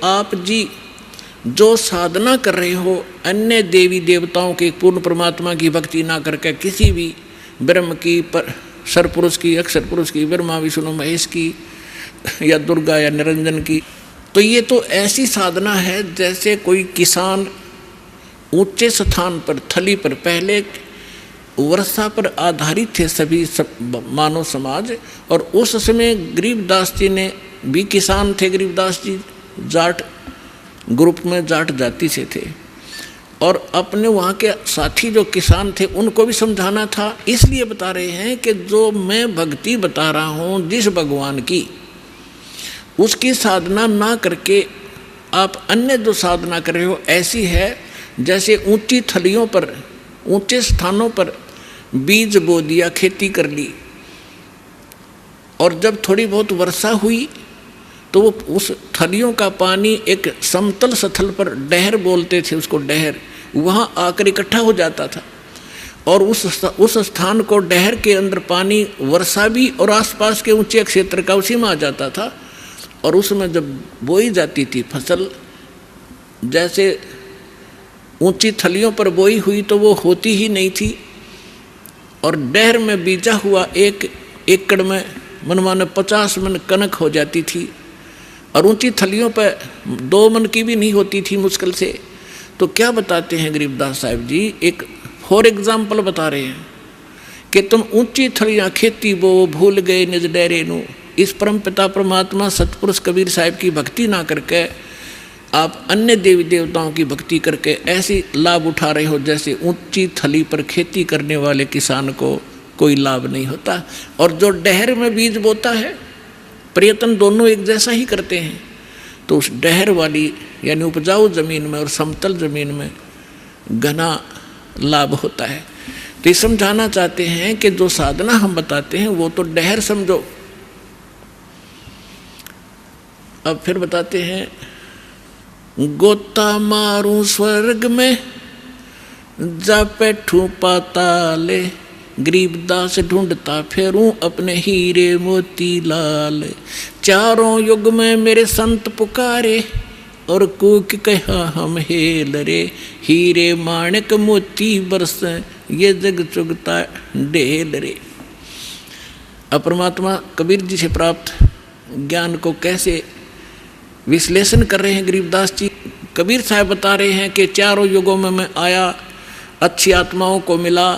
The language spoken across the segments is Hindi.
आप जी जो साधना कर रहे हो अन्य देवी देवताओं के पूर्ण परमात्मा की भक्ति ना करके किसी भी ब्रह्म की, सरपुरुष की, अक्षर पुरुष की, ब्रह्मा विष्णु महेश की या दुर्गा या निरंजन की, तो ये तो ऐसी साधना है जैसे कोई किसान ऊंचे स्थान पर थली पर, पहले वर्षा पर आधारित थे सभी मानव समाज, और उस समय गरीबदास जी ने भी किसान थे। गरीबदास जी जाट ग्रुप में जाट जाति से थे और अपने वहाँ के साथी जो किसान थे उनको भी समझाना था। इसलिए बता रहे हैं कि जो मैं भक्ति बता रहा हूँ जिस भगवान की, उसकी साधना ना करके आप अन्य जो साधना कर रहे हो ऐसी है जैसे ऊंची थलियों पर, ऊंचे स्थानों पर बीज बो दिया, खेती कर ली, और जब थोड़ी बहुत वर्षा हुई तो वो उस थलियों का पानी एक समतल स्थल पर, डहर बोलते थे उसको, डहर, वहाँ आकर इकट्ठा हो जाता था और उस स्थान को, डहर के अंदर पानी वर्षा भी और आसपास के ऊंचे क्षेत्र का उसी में आ जाता था। और उसमें जब बोई जाती थी फसल, जैसे ऊंची थलियों पर बोई हुई तो वो होती ही नहीं थी, और डहर में बीजा हुआ 1 एकड़ में मनमाने 50 मन कनक हो जाती थी, और ऊंची थलियों पर 2 मन की भी नहीं होती थी मुश्किल से। तो क्या बताते हैं गरीबदास साहब जी, एक फॉर एग्जाम्पल बता रहे हैं कि तुम ऊंची थलियाँ खेती बो भूल गए निज डेरे नू। इस परम पिता परमात्मा सतपुरुष कबीर साहब की भक्ति ना करके आप अन्य देवी देवताओं की भक्ति करके ऐसी लाभ उठा रहे हो जैसे ऊंची थली पर खेती करने वाले किसान को कोई लाभ नहीं होता। और जो डहर में बीज बोता है, प्रयत्न दोनों एक जैसा ही करते हैं, तो उस डहर वाली यानी उपजाऊ ज़मीन में और समतल ज़मीन में घना लाभ होता है। तो ये समझाना चाहते हैं कि जो साधना हम बताते हैं वो तो डहर समझो। अब फिर बताते हैं, गोता मारूं स्वर्ग में जा बैठूं पाताले, गरीबदास ढूंढता फेरूं अपने हीरे मोती लाल। चारों युग में मेरे संत पुकारे और कूक कहा हम हेल रे, हीरे माणिक मोती बरस ये जग चुगता ढेल रे। अब परमात्मा कबीर जी से प्राप्त ज्ञान को कैसे विश्लेषण कर रहे हैं गरीबदास जी। कबीर साहब बता रहे हैं कि चारों युगों में मैं आया, अच्छी आत्माओं को मिला,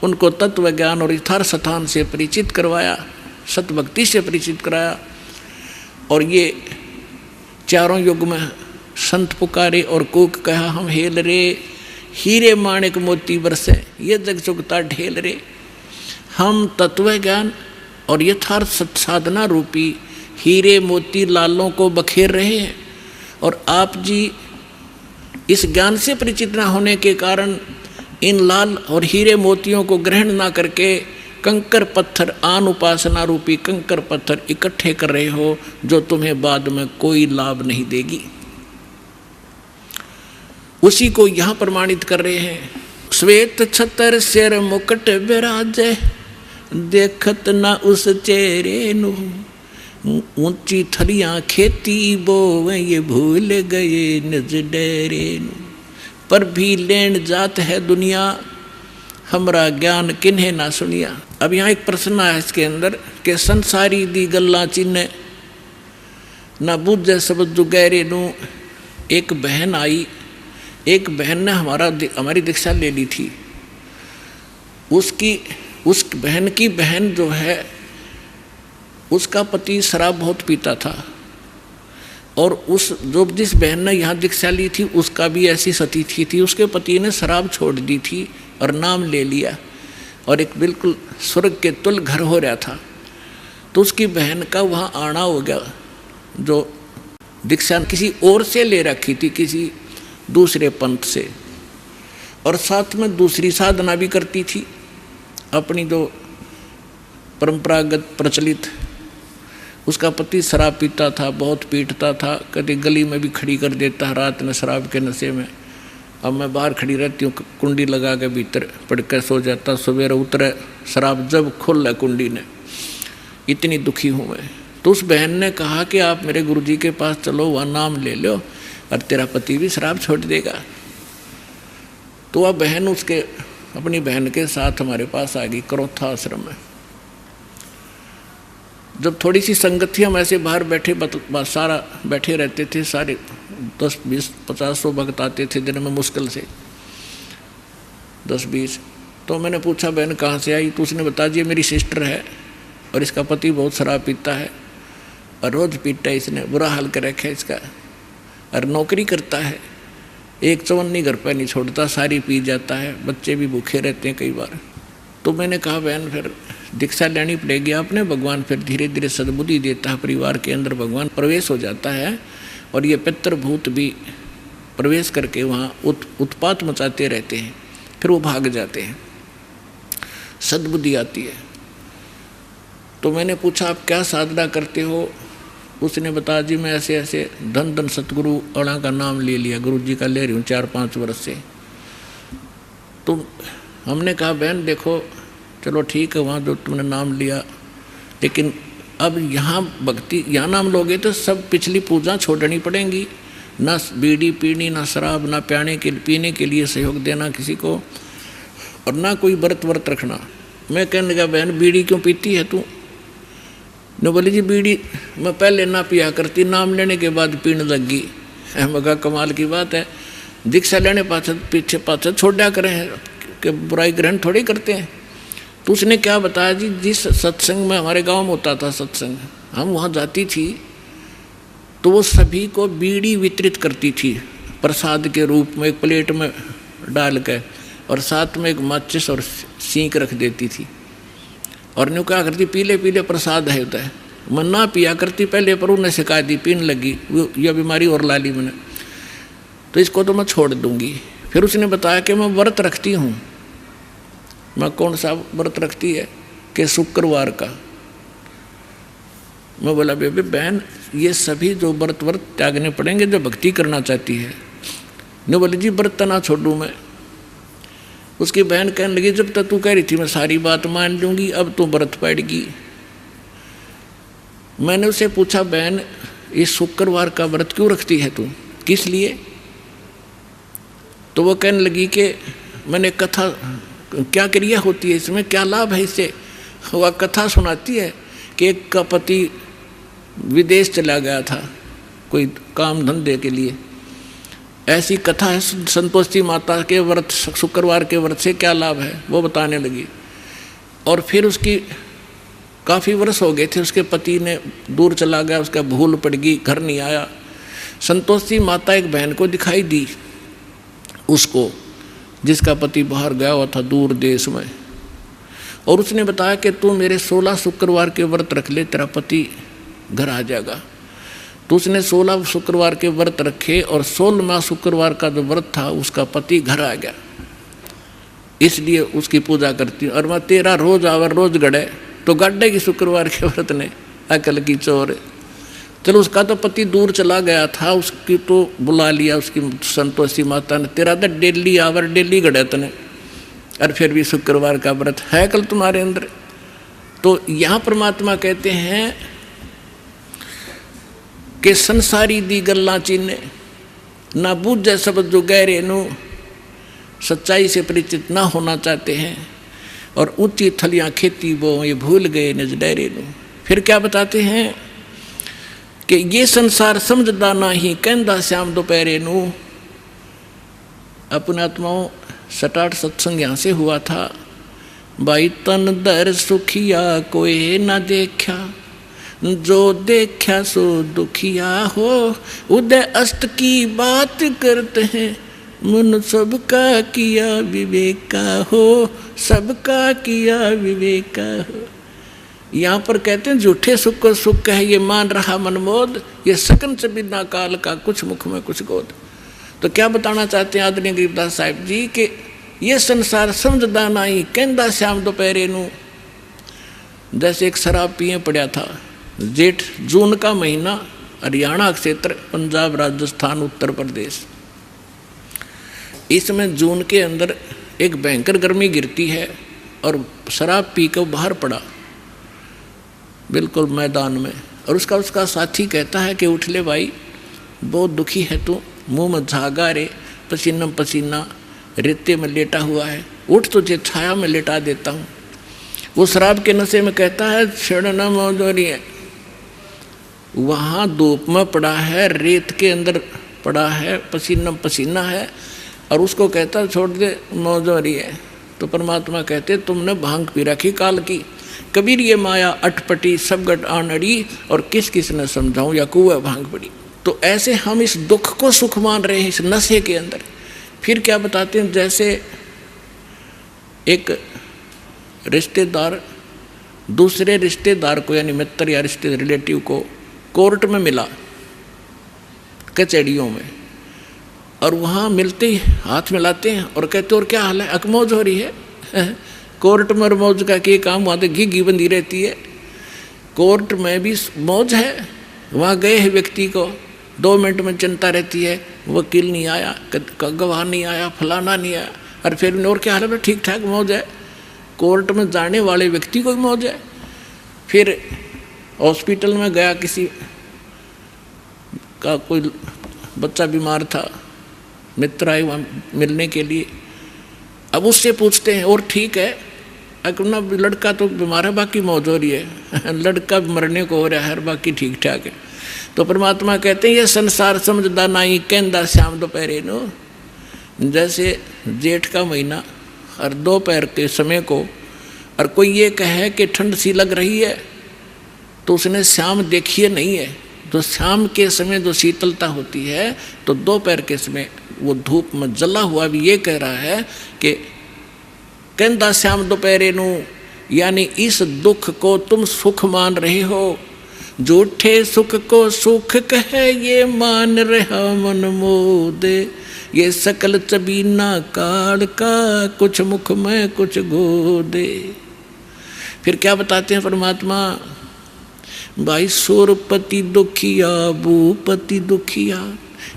उनको तत्व ज्ञान और यथार्थ स्थान से परिचित करवाया, सतभक्ति से परिचित कराया, और ये चारों युग में संत पुकारे और कूक कहा हम हेल रे, हीरे माणिक मोती बरसे ये जग चुगता ढेल रे। हम तत्व ज्ञान और यथार्थ सत्साधना रूपी हीरे मोती लालों को बखेर रहे हैं, और आप जी इस ज्ञान से परिचित न होने के कारण इन लाल और हीरे मोतियों को ग्रहण ना करके कंकर पत्थर, आन उपासना रूपी कंकर पत्थर इकट्ठे कर रहे हो, जो तुम्हें बाद में कोई लाभ नहीं देगी। उसी को यहाँ प्रमाणित कर रहे हैं। श्वेत छतर सिर मुकुट विराजे, देखत ना उस चेहरे नु, ऊंची थलियां खेती बोवे ये भूल गए निज डेरे नु। पर भी लेन जात है दुनिया, हमरा ज्ञान किन्हें ना सुनिया। अब यहाँ एक प्रश्न है इसके अंदर कि संसारी दी गल्ला चिन्ह ना बुझे सब जुगैरे नू। एक बहन आई, एक बहन ने हमारी दीक्षा ले ली थी। उस बहन की बहन जो है, उसका पति शराब बहुत पीता था, और जिस बहन ने यहाँ दीक्षा ली थी उसका भी ऐसी सती थी। उसके पति ने शराब छोड़ दी थी और नाम ले लिया, और एक बिल्कुल स्वर्ग के तुल घर हो रहा था। तो उसकी बहन का वहाँ आना हो गया, जो दीक्षा किसी और से ले रखी थी, किसी दूसरे पंथ से, और साथ में दूसरी साधना भी करती थी अपनी जो परंपरागत प्रचलित। उसका पति शराब पीता था, बहुत पीटता था, कभी गली में भी खड़ी कर देता रात में शराब के नशे में। अब मैं बाहर खड़ी रहती हूँ, कुंडी लगा के भीतर पड़ के सो जाता, सवेरे उतरे शराब जब खोल है कुंडी ने, इतनी दुखी हूँ मैं। तो उस बहन ने कहा कि आप मेरे गुरुजी के पास चलो, वहाँ नाम ले लो और तेरा पति भी शराब छोड़ देगा। तो वह बहन उसके अपनी बहन के साथ हमारे पास आ गई करोथा आश्रम में। जब थोड़ी सी संगत थी, हम ऐसे बाहर बैठे सारा बैठे रहते थे, सारे 10, 20, 50, 100 भक्त आते थे दिन में मुश्किल से 10, 20। तो मैंने पूछा बहन कहाँ से आई? तो उसने बता दिया मेरी सिस्टर है और इसका पति बहुत शराब पीता है और रोज़ पीता है, इसने बुरा हाल कर रखा है इसका, और नौकरी करता है, एक चवन्नी घर पर नहीं छोड़ता, सारी पी जाता है, बच्चे भी भूखे रहते हैं कई बार। तो मैंने कहा बहन फिर दीक्षा लेनी पड़ेगी आपने, भगवान फिर धीरे धीरे सद्बुद्धि देता है, परिवार के अंदर भगवान प्रवेश हो जाता है और ये पितृभूत भी प्रवेश करके वहाँ उत्पात मचाते रहते हैं, फिर वो भाग जाते हैं, सद्बुद्धि आती है। तो मैंने पूछा आप क्या साधना करते हो? उसने बताया जी मैं ऐसे ऐसे धन धन सतगुरु अड़ा का नाम ले लिया, गुरु जी का ले रही हूँ 4-5 वर्ष से। तो हमने कहा बहन देखो चलो ठीक है, वहाँ जो तुमने नाम लिया, लेकिन अब यहाँ भक्ति, यहाँ नाम लोगे तो सब पिछली पूजा छोड़नी पड़ेंगी, ना बीड़ी पीनी, ना शराब, ना पीने के लिए सहयोग देना किसी को, और ना कोई व्रत रखना। मैं कहने लगा बहन बीड़ी क्यों पीती है तू? ने बोली जी बीड़ी मैं पहले ना पिया करती, नाम लेने के बाद पीने लग गई। मैं कहा कमाल की बात है, दीक्षा लेने पीछे पाछे छोड़ा करें कि बुराई ग्रहण थोड़ी करते हैं। तो उसने क्या बताया जी, जिस सत्संग में हमारे गांव में होता था सत्संग, हम वहाँ जाती थी तो वो सभी को बीड़ी वितरित करती थी प्रसाद के रूप में, एक प्लेट में डाल कर, और साथ में एक माचिस और सींक रख देती थी, और न्यू क्या करती पीले पीले प्रसाद है होता है। मैं ना पिया करती पहले, पर उन्हें सिखा दी, पीने लगी, यह बीमारी और ला ली मैंने, तो इसको तो मैं छोड़ दूंगी। फिर उसने बताया कि मैं व्रत रखती हूँ। मैं कौन सा व्रत रखती है? कि शुक्रवार का। मैं बोला बेबे बहन ये सभी जो व्रत त्यागने पड़ेंगे जो भक्ति करना चाहती है। ने बोले जी व्रत ना छोड़ूँ मैं। उसकी बहन कहने लगी जब तक तू कह रही थी मैं सारी बात मान लूँगी, अब तो व्रत पड़ेगी। मैंने उसे पूछा बहन इस शुक्रवार का व्रत क्यों रखती है तू, किस लिए? तो वो कहने लगी कि मैंने कथा, क्या क्रिया होती है इसमें, क्या लाभ है इससे? वह कथा सुनाती है कि एक का पति विदेश चला गया था कोई काम धंधे के लिए, ऐसी कथा है। संतोषी माता के व्रत, शुक्रवार के व्रत से क्या लाभ है वो बताने लगी। और फिर उसकी काफ़ी वर्ष हो गए थे, उसके पति ने दूर चला गया, उसका भूल पड़ गई, घर नहीं आया। संतोषी माता एक बहन को दिखाई दी उसको, जिसका पति बाहर गया हुआ था दूर देश में, और उसने बताया कि तू मेरे 16 शुक्रवार के व्रत रख ले, तेरा पति घर आ जाएगा। तो उसने 16 शुक्रवार के व्रत रखे और 16वां शुक्रवार का जो व्रत था उसका पति घर आ गया, इसलिए उसकी पूजा करती हूँ। और मैं 13 रोज आवर रोज गड़े तो गड्ढे की शुक्रवार के व्रत ने अकल की चोर। चलो उसका तो पति दूर चला गया था, उसकी तो बुला लिया उसकी संतोषी माता ने, तेरा तो डेली आवर डेली गड़े तने, और फिर भी शुक्रवार का व्रत है कल तुम्हारे अंदर। तो यहाँ परमात्मा कहते हैं कि संसारी दी गल्ला चीने ना बूझे सब जो गहरे नु, सच्चाई से परिचित ना होना चाहते हैं, और ऊंची थलियाँ खेती वो ये भूल गए निज डेरे नु। फिर क्या बताते हैं कि ये संसार समझदा ना ही कहंदा श्याम दोपहरे नु। अपने आत्माओं 7-8 सत्संग यहाँ से हुआ था। भाई तन दर सुखिया कोई ना देखा, जो देखा सो दुखिया हो, उदय अस्त की बात करते हैं, मन सबका किया विवेका हो, सबका किया विवेका हो। यहाँ पर कहते हैं झूठे सुख को सुख है ये मान रहा मनमोद, ये सकन से बिना काल का कुछ मुख में कुछ गोद। तो क्या बताना चाहते हैं आदरणीय गरीबदास साहिब जी कि ये संसार समझदा नहीं कहंदा श्याम दोपहरे नु। जैसे एक शराब पिए पड़ा था, जेठ जून का महीना, हरियाणा क्षेत्र, पंजाब, राजस्थान, उत्तर प्रदेश, इसमें जून के अंदर एक भयंकर गर्मी गिरती है, और शराब पी कर बाहर पड़ा बिल्कुल मैदान में, और उसका साथी कहता है कि उठ ले भाई, बहुत दुखी है तू, मुंह में झागा रे, पसीना पसीना, रेते में लेटा हुआ है, उठ तुझे छाया में लेटा देता हूँ। वो शराब के नशे में कहता है छेड़ना मौजूरी है, वहाँ धूप में पड़ा है, रेत के अंदर पड़ा है, पसीना पसीना है, और उसको कहता छोड़ दे मौजूरी है। तो परमात्मा कहते तुमने भांग पी रखी काल की, कबीर ये माया अटपटी सब गट आनड़ी, और किस किस ने समझाऊं या कुआ भांग पड़ी। तो ऐसे हम इस दुख को सुख मान रहे हैं इस नशे के अंदर। फिर क्या बताते हैं, जैसे एक रिश्तेदार दूसरे रिश्तेदार को यानी मित्र या रिश्ते रिलेटिव को कोर्ट में मिला, कचहरियों में, और वहाँ मिलते ही हाथ मिलाते हैं और कहते और क्या हाल है, अकमौज हो रही है। कोर्ट में मौज का क्या काम, वहाँ तो घी बंदी रहती है। कोर्ट में भी मौज है, वहाँ गए हैं व्यक्ति को 2 मिनट में चिंता रहती है, वकील नहीं आया, गवाह नहीं आया, फलाना नहीं आया, और फिर और क्या हाल है, ठीक ठाक मौज है। कोर्ट में जाने वाले व्यक्ति को भी मौज है। फिर हॉस्पिटल में गया, किसी का कोई बच्चा बीमार था, मित्र आए वहाँ मिलने के लिए, अब उससे पूछते हैं और ठीक है, अपना लड़का तो बीमार है, बाकी मौज हो रही है, लड़का मरने को हो रहा है, बाकी ठीक ठाक है। तो परमात्मा कहते हैं ये संसार समझदा नहीं, कहंदा श्याम दोपहरे नो। जैसे जेठ का महीना और दोपहर के समय को, और कोई ये कहे कि ठंड सी लग रही है, तो उसने शाम देखी नहीं है। तो शाम के समय जो शीतलता होती है, तो दोपहर के समय वो धूप में जला हुआ भी ये कह रहा है कि कहंदा श्याम दोपहरे नू, यानी इस दुख को तुम सुख मान रहे हो, झूठे सुख को सुख कहे ये मान रहा मन मोदे, ये सकल चबीना काल का, कुछ मुख में कुछ गोदे। फिर क्या बताते हैं परमात्मा, भाई सुरपति दुखिया भूपति दुखिया,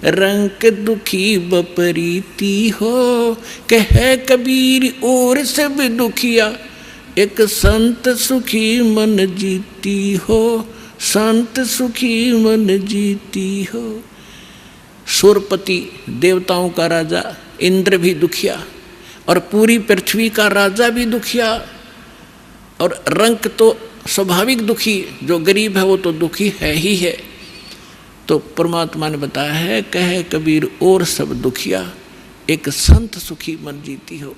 रंग दुखी बपरीती हो, कह कबीर और सब दुखिया, एक संत सुखी मन जीती हो, संत सुखी मन जीती हो। सुरपति देवताओं का राजा इंद्र भी दुखिया, और पूरी पृथ्वी का राजा भी दुखिया, और रंक तो स्वाभाविक दुखी, जो गरीब है वो तो दुखी है ही है। तो परमात्मा ने बताया है, कहे कबीर और सब दुखिया, एक संत सुखी मन जीती हो।